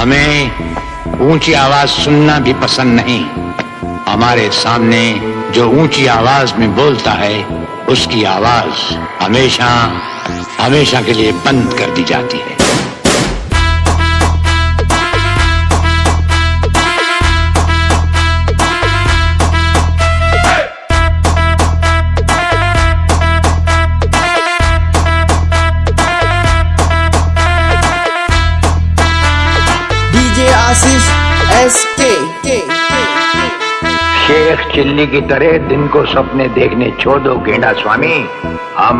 हमें ऊंची आवाज सुनना भी पसंद नहीं। हमारे सामने जो ऊंची आवाज में बोलता है उसकी आवाज हमेशा हमेशा के लिए बंद कर दी जाती है। आसिफ SK शेख चिल्ली की तरह दिन को सपने देखने छोड़ दो गेंडा स्वामी। हम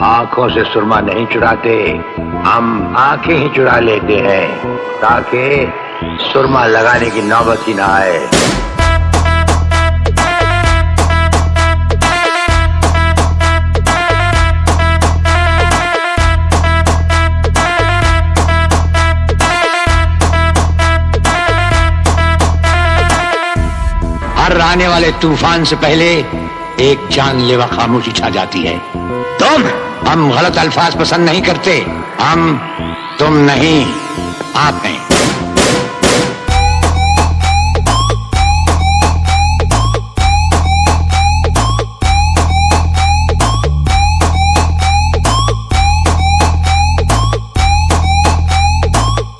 आंखों से सुरमा नहीं चुराते, हम आंखें ही चुरा लेते हैं ताकि सुरमा लगाने की नौबत ही ना आए। हर आने वाले तूफान से पहले एक जानलेवा खामोशी छा जाती है। हम गलत अल्फाज पसंद नहीं करते। तुम नहीं, आप हैं।